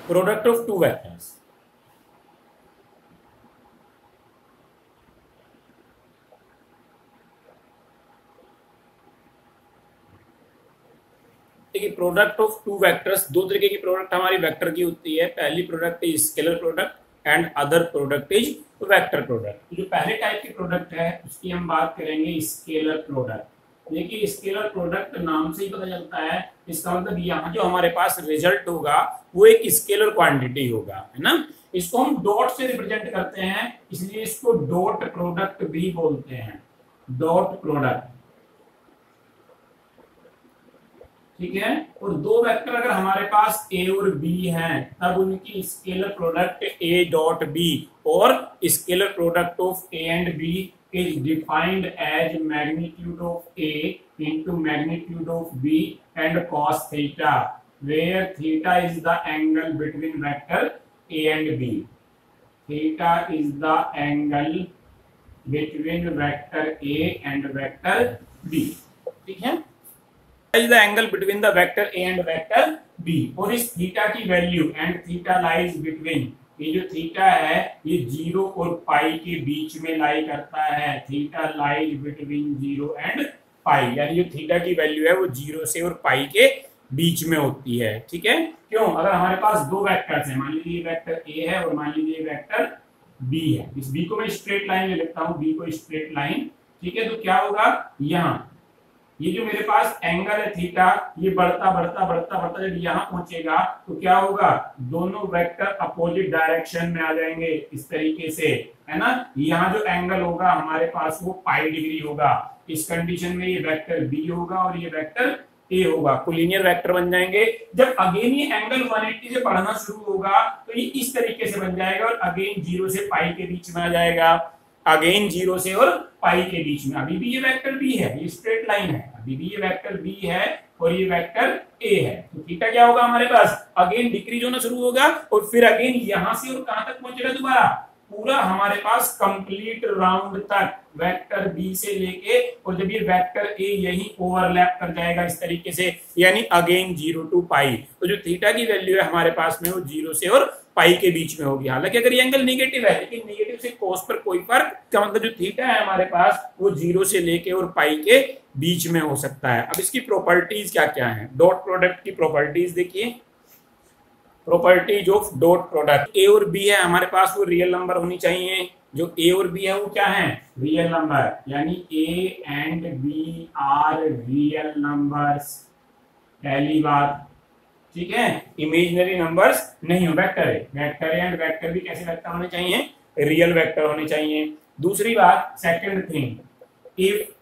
Product of two vectors. देखिए product of two vectors, दो तरीके की प्रोडक्ट हमारी वेक्टर की होती है। पहली product is scalar product and other product is vector product. जो पहले टाइप की प्रोडक्ट है उसकी हम बात करेंगे स्केलर प्रोडक्ट। देखिए स्केलर प्रोडक्ट नाम से ही पता चलता है, इसका मतलब यहाँ जो हमारे पास रिजल्ट होगा वो एक स्केलर क्वांटिटी होगा, है ना। इसको हम डॉट से रिप्रेजेंट करते हैं, इसलिए इसको डॉट प्रोडक्ट भी बोलते हैं, डॉट प्रोडक्ट। ठीक है। और दो वेक्टर अगर हमारे पास ए और बी हैं तब उनकी scalar product A dot B, और scalar product of A and B is defined as magnitude of A into magnitude of B and cos theta, where theta is the angle between vector A and B. Theta is the angle between vector A and vector B. ठीक है, is the angle between the vector A and vector B, और इस theta की value and theta lies between, ये जो theta है ये 0 और पाई के बीच में लाई करता है। Theta lies between 0 and pi, यानी जो थीटा की वैल्यू है वो 0 से और पाई के बीच में होती है। ठीक है, क्यों? अगर हमारे पास दो वेक्टर्स हैं, मान लीजिए वेक्टर A है और मान लीजिए वेक्टर B है, इस B को मैं स्ट्रेट लाइन ले लेता हूँ, B को स्ट्रेट लाइन। ठीक है, तो क्या होगा, यहाँ ये जो मेरे पास एंगल है थीटा, ये बढ़ता बढ़ता बढ़ता बढ़ता जब यहाँ पहुंचेगा तो क्या होगा, दोनों वेक्टर अपोजिट डायरेक्शन में आ जाएंगे इस तरीके से, है ना। यहाँ जो एंगल होगा हमारे पास वो पाई डिग्री होगा। इस कंडीशन में ये वेक्टर बी होगा और ये वेक्टर ए होगा, कोलिनियर वेक्टर बन जाएंगे। जब अगेन ये एंगल 180 से बढ़ना शुरू होगा तो ये इस तरीके से बन जाएगा और अगेन 0 से पाई के बीच में आ जाएगा, अगेन 0 से और पाई के बीच में। अभी भी ये वेक्टर बी है, ये स्ट्रेट लाइन है, अभी भी ये वेक्टर बी है और ये वेक्टर ए है। तो थीटा क्या होगा हमारे पास, अगेन डिक्रीज होना शुरू होगा और फिर अगेन यहां से और कहां तक पहुंचेगा, दोबारा पूरा हमारे पास कंप्लीट राउंड तक वेक्टर बी से लेके, और जब ये वेक्टर ए यही ओवरलैप कर जाएगा इस तरीके से, यानी अगेन 0 टू पाई। तो जो थीटा की वैल्यू है हमारे पास में वो 0 से और पाई के बीच में होगी। हालांकि अगर ये एंगल नेगेटिव है, लेकिन नेगेटिव से कोस पर कोई फर्क, का मतलब जो थीटा है हमारे पास वो 0 से लेके और पाई के बीच में हो सकता है। अब इसकी प्रॉपर्टीज क्या क्या है, डॉट प्रोडक्ट की प्रॉपर्टीज देखिए। प्रॉपर्टीज ऑफ डॉट प्रोडक्ट, ए और बी है हमारे पास, वो रियल नंबर होनी चाहिए। जो ए और बी है वो क्या है, रियल नंबर, यानी A and B are real numbers, पहली बात। ठीक है, इमेजिनरी नंबर्स नहीं हो। वेक्टर है, वेक्टर एंड वेक्टर भी कैसे वेक्टर होने चाहिए, रियल वेक्टर होने चाहिए। दूसरी बात, सेकंड थिंग, इफ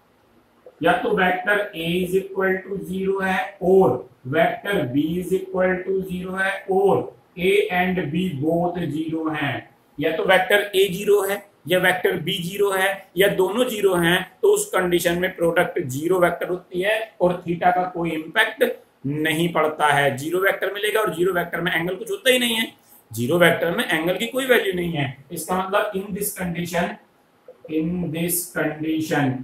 या तो vector a is equal to 0 है और vector b is equal to 0 है और a एंड b बोथ 0 हैं, या तो वेक्टर a 0 है या वेक्टर b 0 है या दोनों 0 हैं, तो उस कंडीशन में प्रोडक्ट 0 वेक्टर होती है और थीटा का कोई इंपैक्ट नहीं पड़ता है। 0 वेक्टर मिलेगा और 0 वेक्टर में एंगल कुछ होता ही नहीं है, 0 वेक्टर में एंगल की कोई वैल्यू नहीं है। इसका मतलब इन दिस कंडीशन,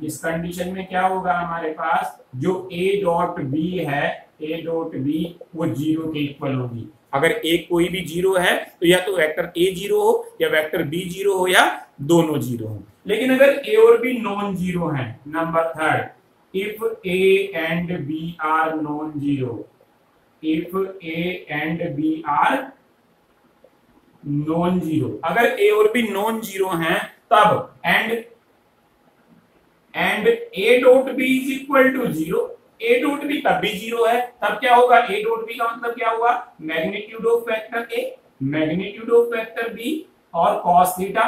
इस कंडीशन में क्या होगा हमारे पास, जो a डॉट b है, a डॉट b वो 0 के इक्वल होगी। अगर a कोई भी 0 है तो या तो वेक्टर a 0 हो या वेक्टर b 0 हो या दोनों 0 हो। लेकिन अगर a और b नॉन 0 है, number third, if a and b are non zero, if a and b are non zero, अगर a और b नॉन 0 हैं तब and a dot b is equal to 0, a dot b तब भी 0 है, तब क्या होगा, a डॉट b का मतलब क्या हुआ, magnitude of vector a, magnitude of vector b और cos थीटा,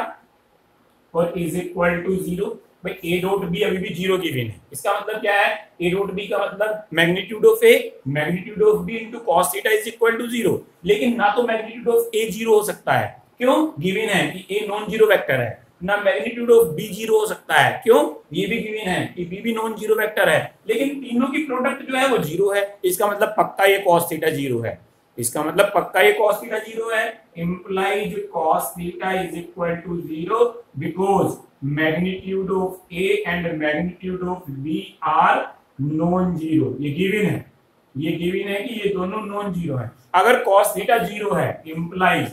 और इज इक्वल टू 0। भाई a डॉट b अभी भी 0 गिवन है, इसका मतलब क्या है, a डॉट b का मतलब magnitude of a, magnitude of b into cos theta is equal to 0। लेकिन ना तो मैग्नीट्यूड ऑफ a 0 हो सकता है, क्यों, गिवन है कि a नॉन 0 वेक्टर है, ना मैग्नीट्यूड ऑफ b 0 हो सकता है, क्यों, ये भी गिवन है कि b भी नॉन 0 वेक्टर है। लेकिन तीनों की प्रोडक्ट जो है वो 0 है, इसका मतलब पक्का ये cos थीटा 0 है, इसका मतलब पक्का ये cos थीटा 0 है। implies cos theta is equal to 0 because magnitude of a and magnitude of b are non 0, ये गिवन है। ये गिवन है कि ये दोनों नॉन जीरो है। अगर cos थीटा जीरो है इंप्लाइज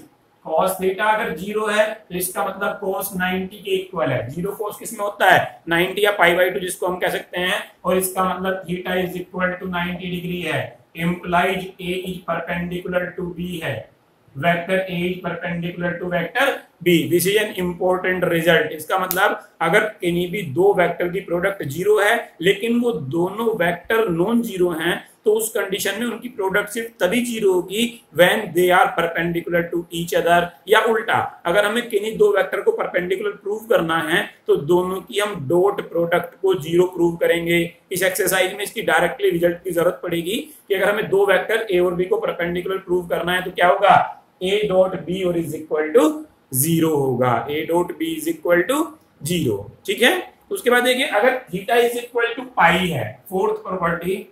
cos थीटा अगर जीरो है तो इसका मतलब cos 90 के इक्वल है। जीरो cos किस में होता है 90 या पाई बाई 2 जिसको हम कह सकते हैं, और इसका मतलब theta is equal to 90 degree है। Implies a is perpendicular to b है, vector a is perpendicular to vector b। This is an important result. इसका मतलब अगर किन्हीं भी दो वेक्टर की प्रोडक्ट जीरो है लेकिन वो दोनों वेक्टर नॉन जीरो हैं तो उस कंडीशन में उनकी प्रोडक्ट सिर्फ तभी जीरो होगी when they are perpendicular to each other, या उल्टा अगर हमें किन्हीं दो वेक्टर को परपेंडिकुलर प्रूव करना है तो दोनों की हम डॉट प्रोडक्ट को जीरो प्रूव करेंगे। इस एक्सरसाइज में इसकी डायरेक्टली रिजल्ट की जरूरत पड़ेगी कि अगर हमें दो वेक्टर ए और बी को परपेंडिकुलर प्रूव करना है तो क्या होगा, ए डॉट बी और इज इक्वल टू जीरो होगा, A dot B is equal to zero. ठीक है, उसके बाद देखिए अगर theta is equal to pi है, fourth property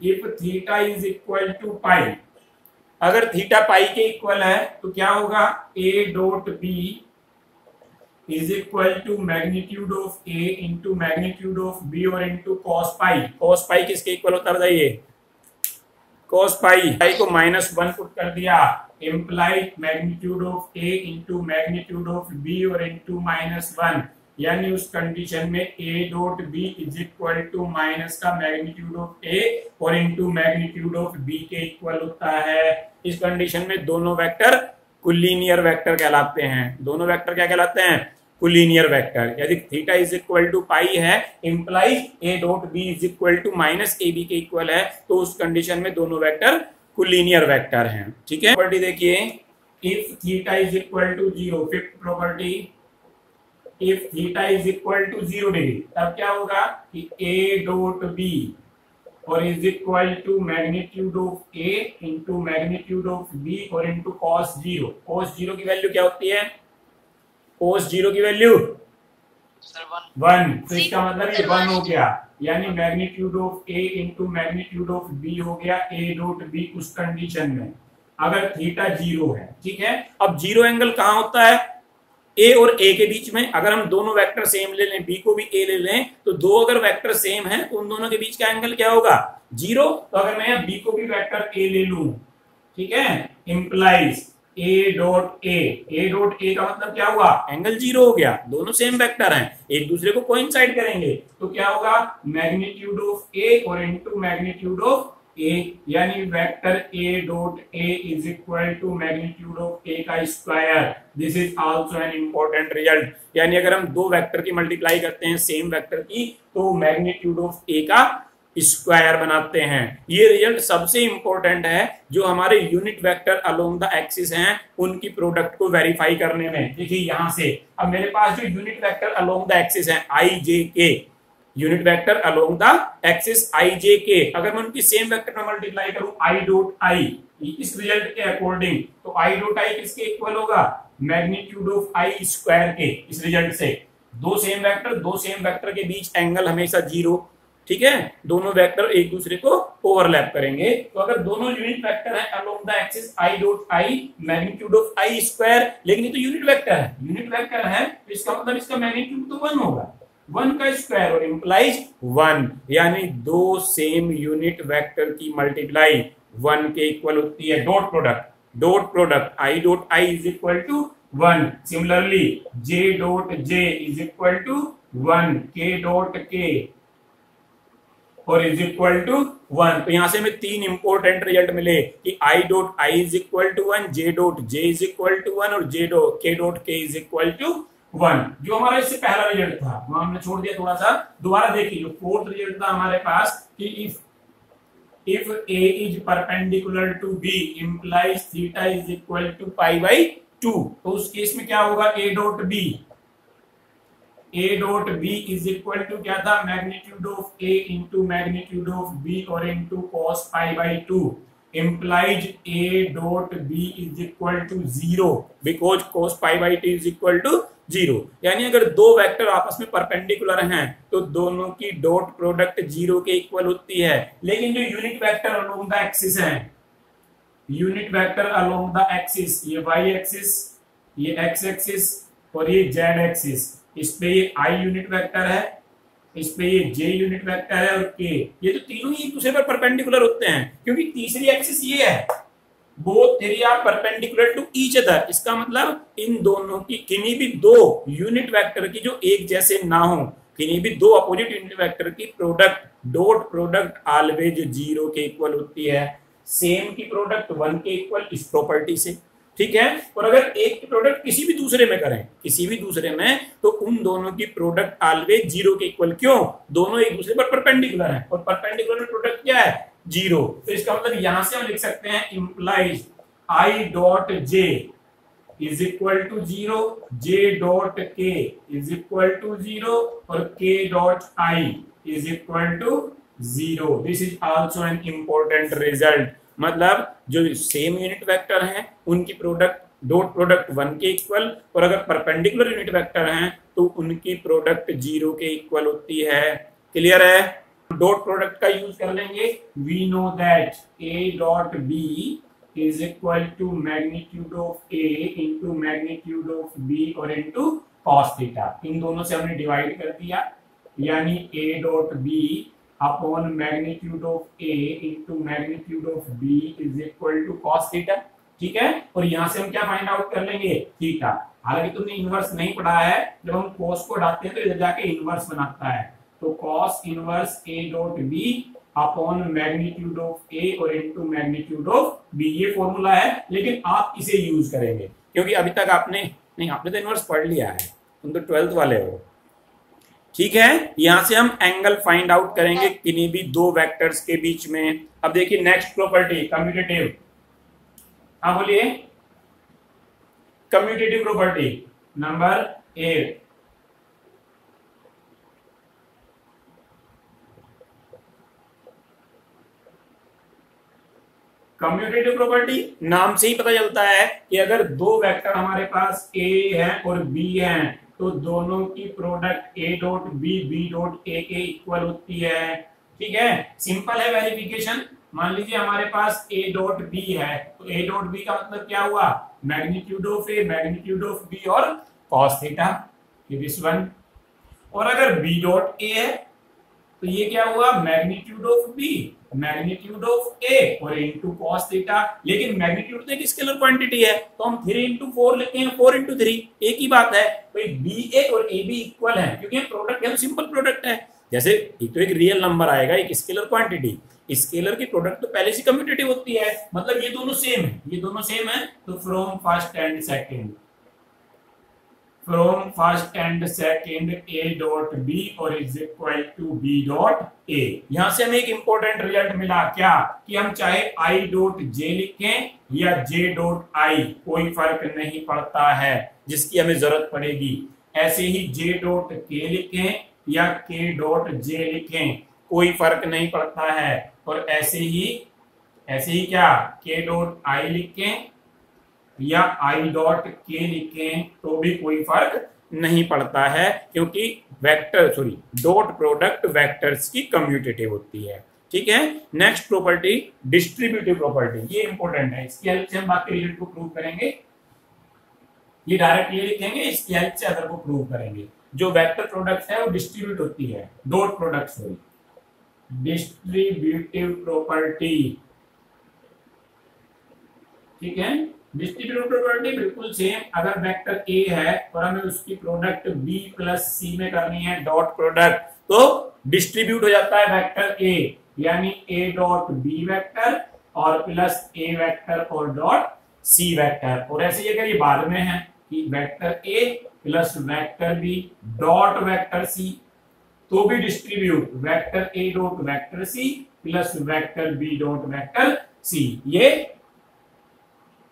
if theta is equal to pi, अगर थीटा पाई के इक्वल है तो क्या होगा, A dot B is equal to magnitude of A into magnitude of B और into cos pi. Cos pi किसके equal होता है बताइए, कॉस पाई को -1 पुट कर दिया, implied magnitude of A into magnitude of B और इंटू -1, यानी उस कंडीशन में A dot B is equal to minus का मैग्नीट्यूड ऑफ ए और इंटू मैग्नीट्यूड ऑफ बी के इक्वल होता है। इस कंडीशन में दोनों वेक्टर कोलिनियर वेक्टर कहलाते हैं। दोनों वेक्टर क्या कहलाते हैं, कोलिनियर वेक्टर। यदि theta is equal to pi है implies A dot B is equal to minus A B के इक्वल है तो उस कंडीशन में दोनों वेक्टर कोलिनियर वेक्टर हैं। ठीक है, प्रॉपर्टी देखिए if theta is equal to zero, fifth property if theta is equal to 0 degree तब क्या होगा कि ए डॉट बी और is equal to magnitude of A into magnitude of B और into cos zero. Cos zero की value क्या होती है, कॉस जीरो की वैल्यू 1, तो इसका मतलब ये 1 हो गया, यानी magnitude of A into magnitude of B हो गया ए डॉट बी उस कंडीशन में अगर थीटा जीरो है। ठीक है, अब जीरो एंगल कहां होता है, ए और ए के बीच में। अगर हम दोनों वेक्टर सेम ले लें, बी को भी ए ले लें, तो दो अगर वेक्टर सेम हैं तो उन दोनों के बीच का एंगल क्या होगा, जीरो। तो अगर मैं बी को भी वेक्टर ए ले लूं, ठीक है, implies A dot A dot ए का मतलब क्या हुआ, एंगल जीरो हो गया, दोनों सेम वेक्टर हैं, एक दूसरे को कोइंसाइड करेंगे तो क्या होगा, मैग्नीट्यूड ऑफ ए और इनटू मैग्नीट्यूड ऑफ ए, यानी vector A dot A is equal to magnitude of A का square. This is also an important result, यानी अगर हम दो वेक्टर की मल्टीप्लाई करते हैं सेम वेक्टर की तो मैग्नीट्यूड ऑफ ए का स्क्वायर बनाते हैं। ये रिजल्ट सबसे इंपॉर्टेंट है जो हमारे unit vector along the axis हैं उनकी प्रोडक्ट को वेरीफाई करने में। देखिए यहां से अब मेरे पास जो unit vector along the axis है I J K, unit vector along the axis I J K, अगर मैं उनकी सेम वेक्टर में मल्टीप्लाई करूं आई डॉट आई इस रिजल्ट के अकॉर्डिंग, तो आई डॉट आई किसके इक्वल होगा, मैग्नीट्यूड ऑफ आई स्क्वायर के। इस रिजल्ट से दो सेम वेक्टर के बीच एंगल हमेशा जीरो, ठीक है, दोनों वेक्टर एक दूसरे को ओवरलैप करेंगे। तो अगर दोनों यूनिट वेक्टर है along the axis I dot I magnitude of I square, लेकिन ये तो यूनिट वेक्टर है तो इसका मतलब इसका मैग्नीट्यूड तो 1 होगा, 1 का स्क्वायर और इंप्लाइज 1, यानी दो सेम यूनिट वेक्टर की मल्टीप्लाई 1 के इक्वल होती है। Dot product I dot I is equal to 1, similarly J dot J is equal to 1, K dot के और इज इक्वल टू 1। तो यहां से हमें तीन इंपॉर्टेंट रिजल्ट मिले कि I dot I is equal to 1, J dot J is equal to 1 और J dot K is equal to 1। जो हमारा इससे पहला रिजल्ट था वो हमने छोड़ दिया, थोड़ा सा दोबारा देखिए। जो फोर्थ रिजल्ट था हमारे पास कि if A is perpendicular to B implies theta is equal to pi by 2, तो उस केस में क्या होगा, A dot B is equal to क्या था, magnitude of A into magnitude of B और into cos pi by 2 implies a dot b is equal to 0 because cos pi by 2 is equal to 0। यानी अगर दो vector आपस में perpendicular हैं तो दोनों की डॉट प्रोडक्ट 0 के इक्वल होती है। लेकिन जो unit vector along the axis है, unit vector along the axis, ये y एक्सिस, ये x एक्सिस और ये z एक्सिस, इस पे ये i यूनिट वेक्टर है, इस पे ये j यूनिट वेक्टर है और k, ये तो तीनों ही एक दूसरे पर परपेंडिकुलर होते हैं क्योंकि तीसरी एक्सिस ये है, both three are perpendicular to each other. इसका मतलब इन दोनों की किन्हीं भी दो यूनिट वेक्टर की जो एक जैसे ना हो, किन्हीं भी दो अपोजिट यूनिट वेक्टर की product dot product always zero के इक्वल होती है, सेम की प्रोडक्ट वन के इक्वल, इस प्रॉपर्टी से। ठीक है, और अगर एक की प्रोडक्ट किसी भी दूसरे में करें, किसी भी दूसरे में, तो उन दोनों की प्रोडक्ट ऑलवेज जीरो के इक्वल। क्यों? दोनों एक दूसरे पर परपेंडिकुलर हैं और परपेंडिकुलर में प्रोडक्ट क्या है? जीरो। तो इसका मतलब यहां से हम लिख सकते हैं implies I dot J is equal to zero, J dot K is equal to zero और K dot I is equal to zero. This is also an important result. मतलब जो सेम यूनिट वेक्टर हैं उनकी product dot product one के equal, और अगर perpendicular unit vector हैं तो उनकी प्रोडक्ट जीरो के इक्वल होती है। क्लियर है? डॉट प्रोडक्ट का यूज कर लेंगे। We know that A dot B is equal to magnitude of A into magnitude of B और इंटू कॉस थीटा। इन दोनों से हमने डिवाइड कर दिया, यानी A dot B upon magnitude of A into magnitude of B is equal to cos theta. ठीक है, और यहां से हम क्या फाइंड आउट कर लेंगे? थीटा। हालांकि तुमने इनवर्स नहीं पढ़ा है, जब हम कॉस को हटाते हैं तो इधर जाके इनवर्स बनाता है, तो cos inverse A dot B upon magnitude of A और इनटू मैग्नीट्यूड ऑफ बी। ये फॉर्मूला है, लेकिन आप इसे यूज करेंगे क्योंकि अभी तक आपने तो इनवर्स पढ़ लिया है, तुम तो 12th वाले हो। ठीक है, यहां से हम एंगल फाइंड आउट करेंगे किन्हीं भी दो वेक्टर्स के बीच में। अब देखिए नेक्स्ट प्रॉपर्टी कम्यूटेटिव। हाँ बोलिए, commutative property number 8। Commutative property नाम से ही पता चलता है कि अगर दो वेक्टर हमारे पास A है और B है तो दोनों की product A dot B B dot A के इक्वल होती है। ठीक है, सिंपल है वेरिफिकेशन। मान लीजिए हमारे पास A डॉट B है, तो A डॉट B का मतलब क्या हुआ? Magnitude of A magnitude of B और cos थीटा, दिस वन। और अगर B डॉट A है तो ये क्या हुआ? Magnitude of B magnitude of A और इनटू cos थीटा। लेकिन मैग्नीट्यूड तो एक स्केलर क्वांटिटी है, तो हम 3 इंटू 4 लिखते हैं, 4 इंटू 3 एक ही बात है। तो BA और AB इक्वल है क्योंकि प्रोडक्ट है, तो सिंपल प्रोडक्ट है। जैसे एक तो एक रियल नंबर आएगा, एक स्केलर क्वांटिटी, स्केलर की प्रोडक्ट तो पहले से कम्यूटेटिव होती है, मतलब ये दोनों सेम है, ये दोनों सेम है। तो from first and second, from first and second A dot B और is equal to B dot A। यहां से हमें एक इंपॉर्टेंट रिजल्ट मिला, क्या? कि हम चाहे I डॉट J लिखें या J डॉट I, कोई फर्क नहीं पड़ता है, जिसकी हमें जरूरत पड़ेगी। ऐसे ही J डॉट K लिखें या K डॉट J लिखें, कोई फर्क नहीं पड़ता है। और ऐसे ही क्या? K डॉट I लिखें या I डॉट K लिखें तो भी कोई फर्क नहीं पड़ता है, क्योंकि डॉट प्रोडक्ट वेक्टर्स की कम्यूटेटिव होती है। ठीक है, नेक्स्ट प्रॉपर्टी डिस्ट्रीब्यूटिव प्रॉपर्टी, ये इंपॉर्टेंट है, इसकी हेल्प से हम बाकी रिजल्ट को प्रूव करेंगे। ये डायरेक्ट ये लिखेंगे, इसकी हेल्प से अदर को प्रूव करेंगे। जो वेक्टर प्रोडक्ट है वो डिस्ट्रीब्यूट होती है, dot product sorry, distributive property. ठीक है, डिस्ट्रीब्यूटिव प्रॉपर्टी बिल्कुल सेम। अगर वेक्टर A है और हमें उसकी प्रोडक्ट B प्लस C में करनी है डॉट प्रोडक्ट, तो डिस्ट्रीब्यूट हो जाता है वेक्टर A, यानी A डॉट B वेक्टर और प्लस A वेक्टर और डॉट C वेक्टर। और ऐसे ही अगर ये बाद में है कि vector A plus vector B dot vector C, तो भी distribute vector A dot vector C plus vector B dot vector C। ये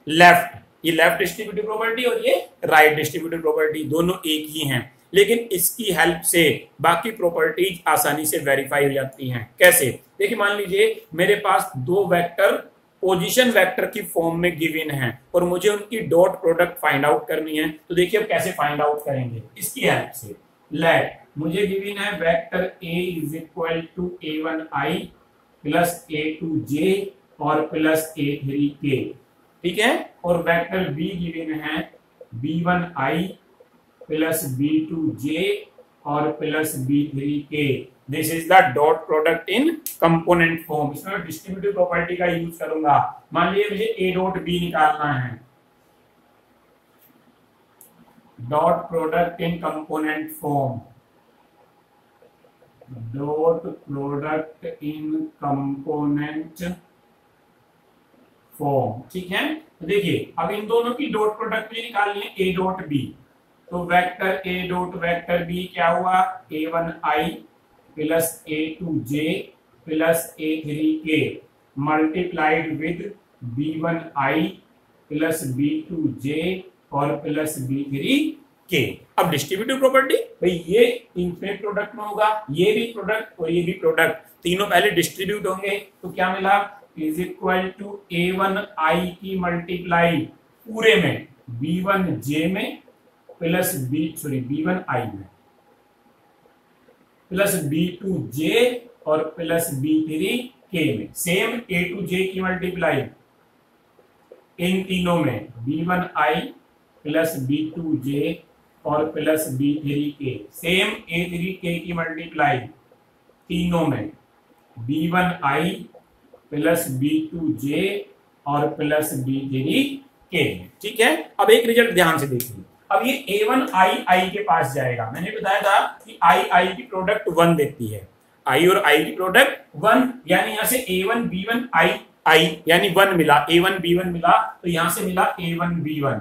लेफ्ट डिस्ट्रीब्यूटिव प्रॉपर्टी और ये राइट डिस्ट्रीब्यूटिव प्रॉपर्टी, दोनों एक ही हैं, लेकिन इसकी हेल्प से बाकी प्रॉपर्टीज आसानी से वेरीफाई हो जाती हैं। कैसे? देखिए, मान लीजिए मेरे पास दो वेक्टर पोजीशन वेक्टर की फॉर्म में गिवन है और मुझे उनकी डॉट प्रोडक्ट फाइंड आउट करनी है। तो देखिए अब कैसे फाइंड आउट करेंगे इसकी हेल्प से। लेट मुझे गिवन है vector A is equal to A1I plus A2J और प्लस A3K। ठीक है, और वेक्टर B गिवन है B1I प्लस B2J और plus B3K। This is the dot product in component form. इसमें डिस्ट्रीब्यूटिव प्रॉपर्टी का यूज करूंगा। मान लीजिए मुझे A डॉट B निकालना है, dot product in component form, dot product in component form, ठीक है। तो देखिए अब इन दोनों की डॉट प्रोडक्ट मुझे निकालनी है A डॉट B। तो vector A dot vector B क्या हुआ, A1I plus A2J plus A3K multiplied with B1I plus B2J और प्लस B3K। अब डिस्ट्रीब्यूटिव प्रॉपर्टी भाई ये इनफिनिट प्रोडक्ट में होगा, ये भी प्रोडक्ट और ये भी प्रोडक्ट, तीनों पहले डिस्ट्रीब्यूट होंगे। तो क्या मिला, इज इक्वल टू A1I की मल्टीप्लाई पूरे में B1J में प्लस B1I में प्लस B2J और प्लस B3K में, सेम A2J की मल्टीप्लाई इन तीनों में B1I प्लस B2J और प्लस B3K, सेम A3K की मल्टीप्लाई तीनों में B1I प्लस B2J और प्लस B3K, ठीक है। अब एक रिजल्ट ध्यान से देखिए। अब ये A1I के पास जाएगा। मैंने बताया था कि I की प्रोडक्ट 1 देती है, I और I की प्रोडक्ट 1, यानी यहां से A1 B1 I यानी 1 मिला, A1 B1 मिला, तो यहां से मिला A1 B1।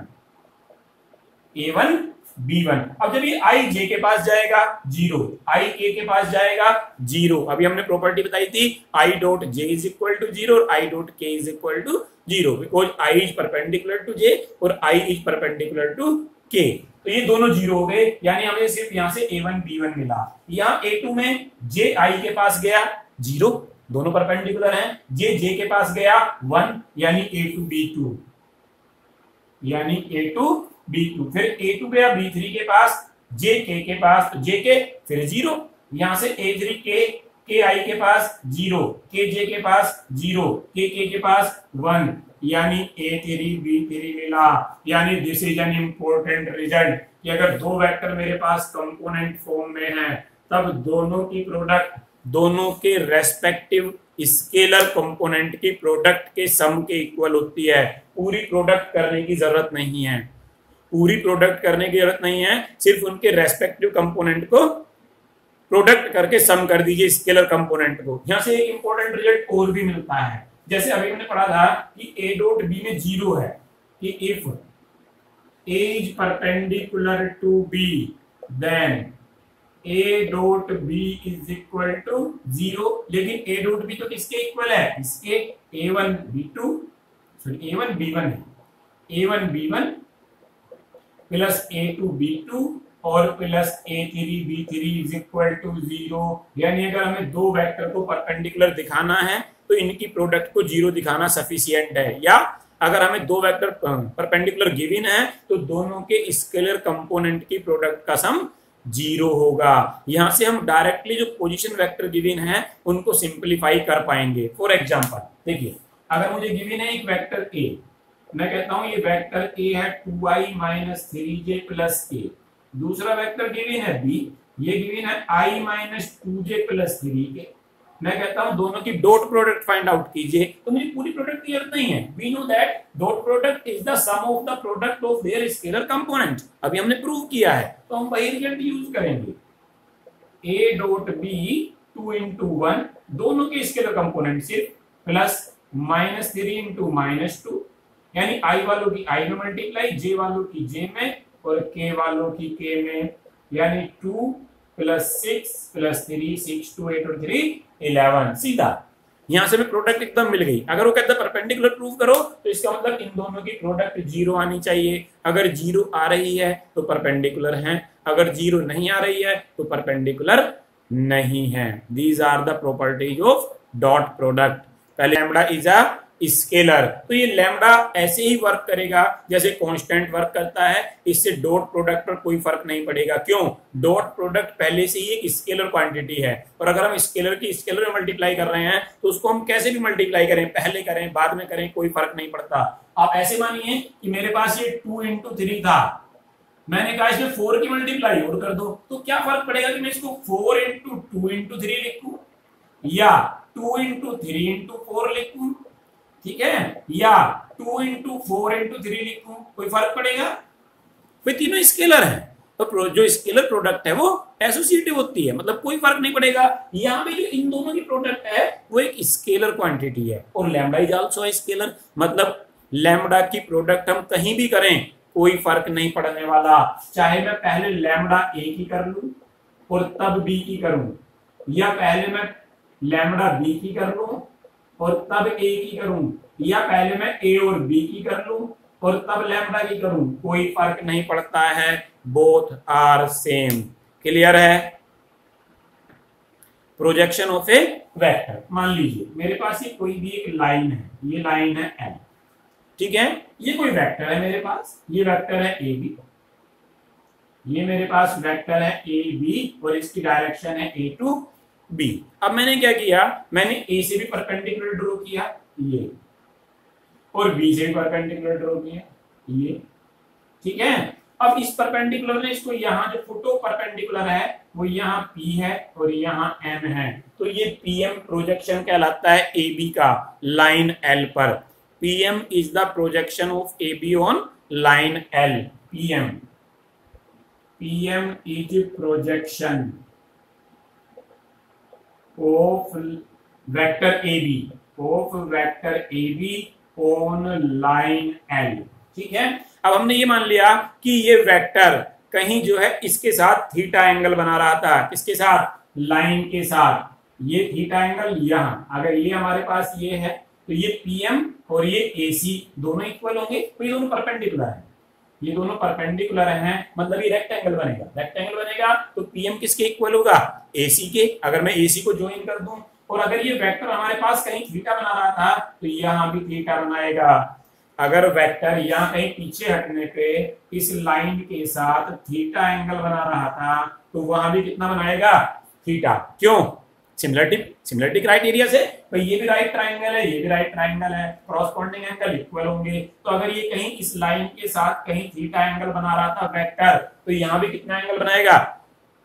अब जब ये I J के पास जाएगा 0, I K के पास जाएगा 0। अभी हमने प्रॉपर्टी बताई थी I dot J is equal to 0 और I dot K is equal to 0 because I is perpendicular to J और I is perpendicular to K। तो ये दोनों 0 हो गए, यानी हमें सिर्फ यहाँ से A1 B1 मिला। यहाँ A2 में J I के पास गया 0, दोनों परपेंडिकुलर हैं। J के पास गया 1, यानी A2 B2, यानी A2 B2। फिर A2 गया B3 के पास, JK के पास, तो JK फिर 0, यहां से A3K KI के पास 0, KJ के पास 0, KK के पास 1, यानी A3 B3 मिला। यानी this is an important result कि अगर दो वेक्टर मेरे पास कंपोनेंट फॉर्म में हैं, तब दोनों की प्रोडक्ट दोनों के रेस्पेक्टिव स्केलर कंपोनेंट की प्रोडक्ट के सम के इक्वल होती है। पूरी प्रोडक्ट करने की जरूरत नहीं है, पूरी प्रोडक्ट करने की जरूरत नहीं है, सिर्फ उनके रेस्पेक्टिव कंपोनेंट को प्रोडक्ट करके सम कर दीजिए स्केलर कंपोनेंट को। यहां से एक इंपॉर्टेंट रिजल्ट और भी मिलता है, जैसे अभी हमने पढ़ा था कि A डॉट B में 0 है कि if A is perpendicular to B then A dot B is equal to 0। लेकिन A डॉट B तो किसके इक्वल है, इसके A1 B2 sorry A1 B1 है, A1 B1 plus A2 B2 और plus A3 B3 is equal to 0। यानी अगर हमें दो वेक्टर को परपेंडिकुलर दिखाना है तो इनकी प्रोडक्ट को 0 दिखाना सफिशिएंट है, या अगर हमें दो वेक्टर परपेंडिकुलर गिवन है तो दोनों के स्केलर कंपोनेंट की प्रोडक्ट का सम 0 होगा। यहां से हम डायरेक्टली जो पोजीशन वेक्टर गिवन है उनको सिंपलीफाई कर पाएंगे। फॉर एग्जांपल देखिए, अगर मुझे गिवन है एक वेक्टर A, मैं कहता हूं ये वेक्टर A है 2i minus 3j plus k। दूसरा वेक्टर गिवन है B, ये गिवन है i minus 2j plus 3k। मैं कहता हूं दोनों की डॉट प्रोडक्ट फाइंड आउट कीजिए, तो मुझे पूरी प्रोडक्ट की जरूरत नहीं है। We know that dot product is the sum of the product of their scalar component. अभी हमने प्रूव किया है, तो हम वही रिजल्ट यूज करेंगे। A डॉट B 2 into 1, दोनों के स्केलर कंपोनेंट सिर्फ प्लस माइनस 3 into माइनस 2, यानी I वालों की I में मल्टीप्लाई, J वालों की J में और K वालों की K में, यानी 2 प्लस 6 प्लस 3 6 2 8 और 3 11। सीधा यहां से भी प्रोडक्ट एकदम मिल गई। अगर वो कहता है परपेंडिकुलर प्रूव करो तो इसका मतलब इन दोनों की प्रोडक्ट 0 आनी चाहिए। अगर 0 आ रही है तो परपेंडिकुलर है, अगर 0 नहीं आ रही है तो परपेंडिकुलर नहीं है। These are the properties of dot product. पहले लैम्बडा इज अ स्केलर, तो ये लैम्बडा ऐसे ही वर्क करेगा जैसे कांस्टेंट वर्क करता है। इससे डॉट प्रोडक्ट पर कोई फर्क नहीं पड़ेगा। क्यों? डॉट प्रोडक्ट पहले से ही एक स्केलर क्वांटिटी है, और अगर हम स्केलर की स्केलर में मल्टीप्लाई कर रहे हैं तो उसको हम कैसे भी मल्टीप्लाई करें, पहले करें बाद में करें, कोई फर्क नहीं पड़ता। आप ऐसे मानिए कि मेरे पास ये 2 into 3 था, मैंने कहा इसमें 4 की मल्टीप्लाई और कर दो, तो क्या फर्क पड़ेगा कि मैं इसको 4 इंटू 2 इंटू 3 लिखूं या 2 इंटू 3 इंटू 4 लिखूं, ठीक है, या 2 इंटू 4 इंटू 3 लिखूं, कोई फर्क पड़ेगा? वे तीनों स्केलर हैं, तो जो स्केलर प्रोडक्ट है वो एसोसिएटिव होती है, मतलब कोई फर्क नहीं पड़ेगा। यहाँ पे जो इन दोनों की प्रोडक्ट है वो एक स्केलर क्वांटिटी है, और लैम्डा इज आल्सो स्केलर, मतलब लैम्डा की प्रोडक्ट हम कहीं भी करें कोई फर्क नहीं पड़ने वाला, चाहे मैं पहले लैम्डा ए की कर लूं और तब बी की करूं, या पहले मैं लैम्डा बी की कर लूं और तब ए की करूं, या पहले मैं ए और बी की कर लूं और तब लैम्डा की करूं, कोई फर्क नहीं पड़ता है, बोथ आर सेम। क्लियर है? प्रोजेक्शन ऑफ ए वेक्टर, मान लीजिए मेरे पास ये कोई भी एक लाइन है, ये लाइन है एल, ठीक है, ये कोई वेक्टर है मेरे पास, ये वेक्टर है ए बी, ये मेरे पास वेक्टर है ए बी और इसकी डायरेक्शन है ए टू बी। अब मैंने क्या किया, मैंने ए से भी परपेंडिकुलर ड्रॉ किया ये, और बी से भी परपेंडिकुलर ड्रॉ किया ये, ठीक है। अब इस परपेंडिकुलर ने इसको यहाँ जो फोटो परपेंडिकुलर है वो यहाँ पी है और यहाँ एम है, तो ये पीएम प्रोजेक्शन कहलाता है ए बी का लाइन एल पर। PM is the projection of AB on line L. PM is projection of vector AB on line L. ठीक है, अब हमने ये मान लिया कि ये वेक्टर कहीं जो है इसके साथ थीटा एंगल बना रहा था, किसके साथ? लाइन के साथ। ये थीटा एंगल यहाँ, अगर ये हमारे पास ये है तो ये PM और ये AC दोनों इक्वल होंगे, तो ये दोनों परपेंडिकुलर हैं, ये दोनों परपेंडिकुलर हैं, मतलब ये रेक्टेंगल बनेगा, रेक्टेंगल बनेगा तो PM किसके इक्वल होगा? AC के। अगर मैं AC को ज्वाइन कर दूं, और अगर ये वेक्टर हमारे पास कहीं थीटा बना रहा था तो यहाँ भी थीटा बनाएगा। अगर वेक्टर यहाँ कहीं पीछे हटने पे इस लाइन के साथ थीटा एंगल बना रहा था तो वहां भी कितना बनाएगा? थीटा। क्यों? सिमिलरिटी क्राइटेरिया से, तो ये भी राइट ट्राइंगल है, ये भी राइट ट्राइंगल है, कॉरस्पॉन्डिंग एंगल इक्वल होंगे। तो अगर ये कहीं इस लाइन के साथ कहीं थीटा एंगल बना रहा था वेक्टर, तो यहाँ भी कितना एंगल बनाएगा?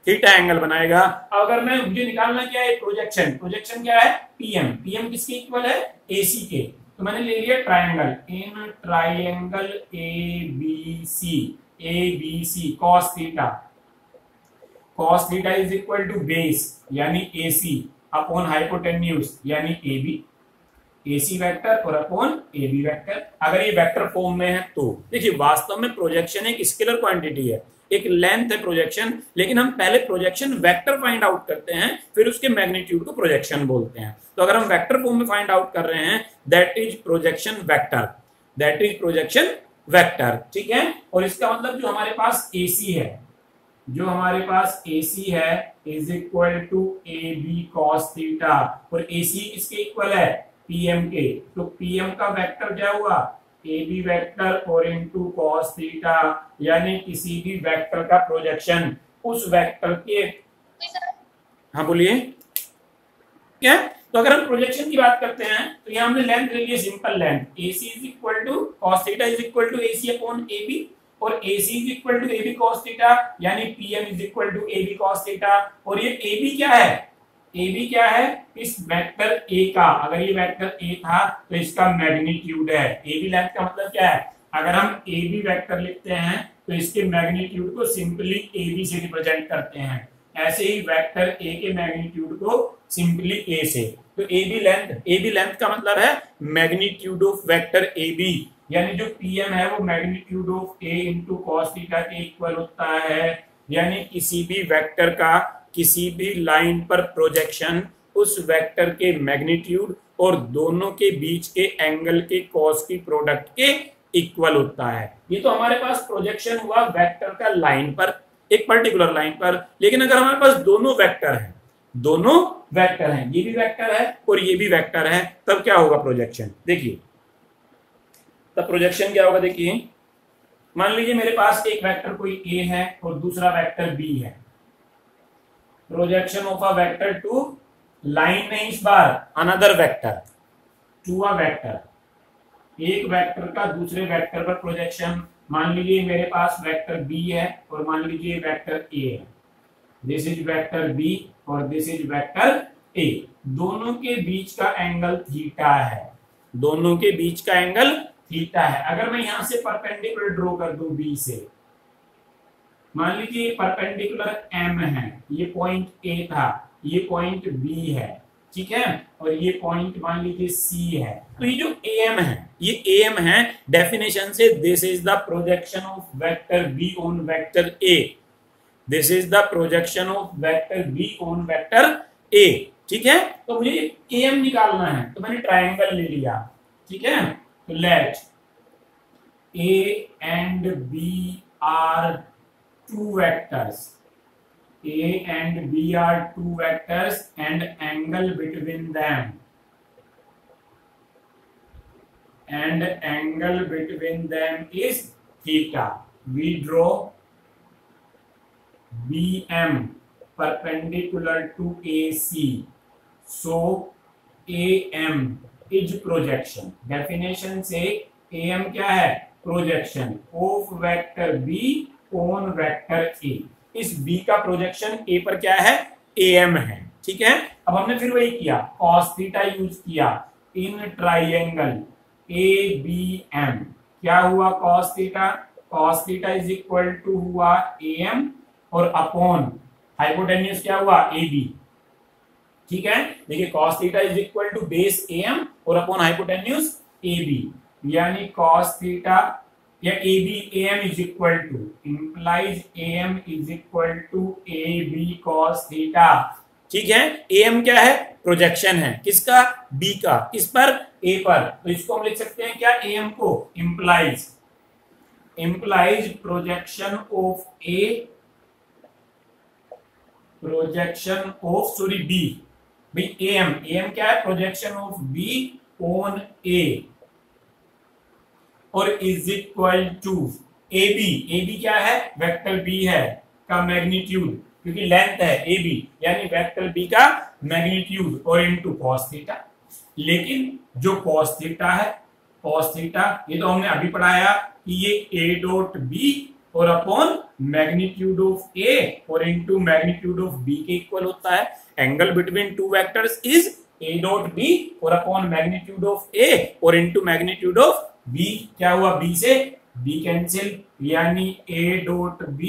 थीटा एंगल बनाएगा। अगर मैं मुझे निकालना क्या है? प्रोजेक्शन क्या है? पीएम किसके इक्वल है? एसी के। तो मैंने ले लिया triangle, in triangle ABC cos theta is equal to base यानी AC अपॉन हाइपोटेन्यूज यानी AB, AC वेक्टर और अपॉन AB वेक्टर। अगर ये वेक्टर फॉर्म में है तो देखिए, वास्तव में प्रोजेक्शन एक स्केलर क्वांटिटी है, एक लेंथ है प्रोजेक्शन, लेकिन हम पहले प्रोजेक्शन वेक्टर फाइंड आउट करते हैं, फिर उसके मैग्नीट्यूड को प्रोजेक्शन बोलते हैं। तो अगर हम वेक्टर फॉर्म में फाइंड आउट कर रहे हैं, दैट इज प्रोजेक्शन वेक्टर, ठीक है। और इसका मतलब जो हमारे पास AC है, is equal to AB cos theta, और AC किसके इक्वल है? PM के। तो PM का वेक्टर क्या हुआ? AB वेक्टर और इनटू cos थीटा, यानी किसी भी वेक्टर का प्रोजेक्शन उस वेक्टर के, हाँ बोलिए क्या? तो अगर हम प्रोजेक्शन की बात करते हैं तो यहाँ हमने लेंथ ले लिया, simple length, AC is equal to cos theta is equal to AC upon AB, और AC is equal to AB cos theta, यानी PM is equal to AB cos theta. और ये AB क्या है? इस वेक्टर A का, अगर ये वेक्टर A था तो इसका मैग्नीट्यूड है। AB लेंथ का मतलब क्या है? अगर हम AB वेक्टर लिखते हैं तो इसके मैग्नीट्यूड को सिंपली AB से रिप्रेजेंट करते हैं, ऐसे ही वेक्टर A के मैग्नीट्यूड को सिंपली A से। तो AB लेंथ का मतलब है मैग्नीट्यूड ऑफ वेक्टर AB, यानी जो PM है वो magnitude of A into cos theta के इक्वल होता है। यानी किसी भी वेक्टर का किसी भी लाइन पर प्रोजेक्शन उस वेक्टर के मैग्नीट्यूड और दोनों के बीच के एंगल के कॉस की प्रोडक्ट के इक्वल होता है। ये तो हमारे पास प्रोजेक्शन हुआ वेक्टर का लाइन पर, एक पर्टिकुलर लाइन पर। लेकिन अगर हमारे पास दोनों वेक्टर हैं, ये भी वेक्टर है और ये भी वेक्टर है, तब क्या होगा प्रोजेक्शन? देखिए तब प्रोजेक्शन क्या होगा, देखिए मान लीजिए मेरे पास एक वेक्टर कोई A है और दूसरा वेक्टर B है। Projection of a vector to line नहीं, इस बार another vector to a vector, एक वेक्टर का दूसरे वेक्टर पर प्रोजेक्शन। मान लीजिए मेरे पास वेक्टर बी है और मान लीजिए वेक्टर ए है, दिस इज वेक्टर बी और दिस इज वेक्टर ए। दोनों के बीच का एंगल थीटा है, दोनों के बीच का एंगल थीटा है। अगर मैं यहां से परपेंडिकुलर ड्रॉ कर दूं बी से, मान लीजिए परपेंडिकुलर एम है, ये पॉइंट ए था, ये पॉइंट बी है, ठीक है, और ये पॉइंट मान लीजिए सी है। तो ये जो एम है, ये एम है, डेफिनेशन से this is the projection of vector be on vector A, this is the projection of vector be on vector A, ठीक है। तो मुझे एम निकालना है, तो मैंने ट्रायंगल ले लिया, ठीक है। तो let A and B are two vectors, A and B are two vectors and angle between them is theta. We draw BM perpendicular to AC. So AM is projection. Definition से AM क्या है? Projection of vector B on vector A. इस B का projection A पर क्या है? AM है, ठीक है। अब हमने फिर वही किया, cos थीटा यूज किया इन ट्राइंगल ABM। क्या हुआ cos theta? cos theta is equal to हुआ AM और अपॉन हाइपोटेन्यूज क्या हुआ? AB, ठीक है। देखिए cos theta is equal to base AM और अपॉन हाइपोटेन्यूज AB, यानी cos थीटा या AB AM is equal to implies AM is equal to AB cos theta, ठीक है। AM क्या है? प्रोजेक्शन है, किसका? B का, किस पर? A पर। तो इसको हम लिख सकते हैं क्या? AM को implies projection of A, projection of sorry B, भाई AM क्या है? Projection of B on A और इज इक्वल टू AB क्या है? वेक्टर B है का मैग्नीट्यूड, क्योंकि लेंथ है AB, यानी वेक्टर B का मैग्नीट्यूड और इनटू cos थीटा। लेकिन जो cos थीटा है, cos थीटा ये तो हमने अभी पढ़ाया कि ये A डॉट B और अपॉन मैग्नीट्यूड ऑफ A और इनटू मैग्नीट्यूड ऑफ B के इक्वल होता है। Angle between two vectors is A dot B और अपॉन मैग्नीट्यूड ऑफ A और इनटू मैग्नीट्यूड ऑफ B। क्या हुआ? B से B कैंसिल, यानी A डॉट B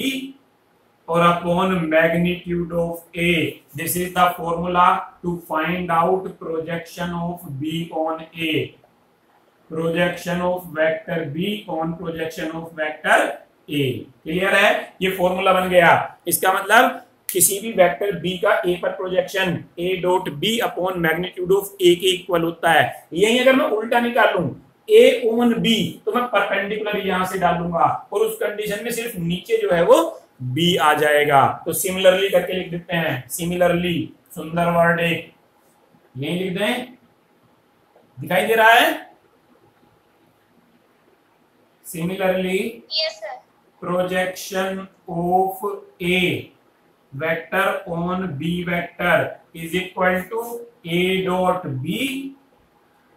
और upon magnitude of A। This is the formula to find out projection of B on A, projection of vector B on projection of vector A। Clear है? ये formula बन गया। इसका मतलब किसी भी वेक्टर B का A पर projection A dot B upon magnitude of A के इक्वल होता है। यही अगर मैं उल्टा निकालूं A ऑन B, तो मैं परपेंडिकुलर यहां से डालूंगा और उस कंडीशन में सिर्फ नीचे जो है वो B आ जाएगा। तो सिमिलरली करके लिख देते हैं, सिमिलरली, सुंदर वर्ड एक यही लिख दें, दिखाई दे रहा है? Similarly projection of A vector on B vector is equal to A dot B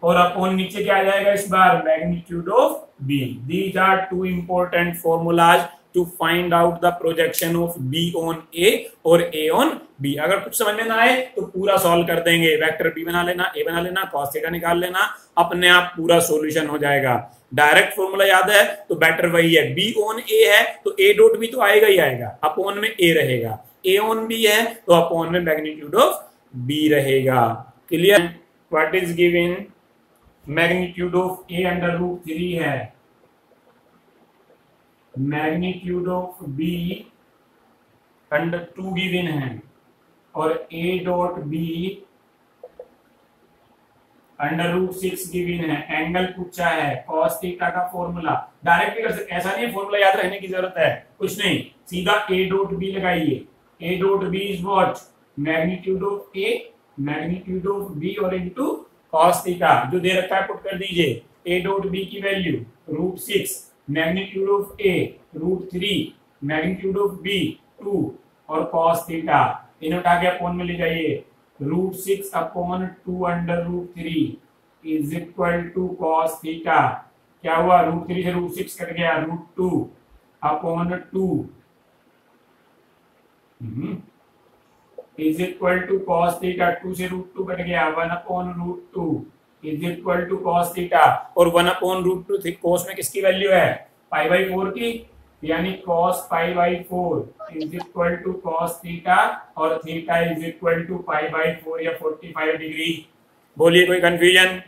और अपॉन नीचे क्या आ जाएगा इस बार? Magnitude of B। These are two important formulas to find out the projection of B on A और A on B। अगर कुछ समझ में ना आए तो पूरा सॉल्व कर देंगे, वेक्टर B बना लेना, A बना लेना, cos थीटा निकाल लेना, अपने आप पूरा सॉल्यूशन हो जाएगा। डायरेक्ट फॉर्मूला याद है तो बेटर वही है। B ऑन A है तो A डॉट B तो आएगा ही आएगा, अपॉन में A रहेगा। A ऑन B है तो अपॉन में मैग्नीट्यूड ऑफ B रहेगा। Clear? What is given? Magnitude of A under root 3 है, magnitude of B under 2 given है और A dot B under root 6 given है। एंगल पूछा है, cos थीटा का फॉर्मूला डायरेक्ट कर सकते, ऐसा नहीं फॉर्मूला याद रखने की जरूरत है, कुछ नहीं, सीधा A डॉट B लगाइए। A dot B is what? Magnitude of A, magnitude of B और इनटू cos थीटा जो दे रखा है पुट कर दीजिए। A डॉट B की value root 6, magnitude of A root 3, magnitude of B 2 और cos थीटा इन्हें उठा के अपॉन में ले जाइए। Root 6 upon 2 under root 3 is equal to cos theta. क्या हुआ, √3 से √6 कट गया, √2 upon 2 is equal to cos theta, 2 से √2 कट गया, 1 upon √2 is equal to cos theta, और 1 अपॉन √2 कॉस में किसकी वैल्यू है, π/4 की, यानी cos π/4 is equal to cos theta, और थीटा इज इक्वल टू π/4 या 45 डिग्री। बोलिए कोई कंफ्यूजन?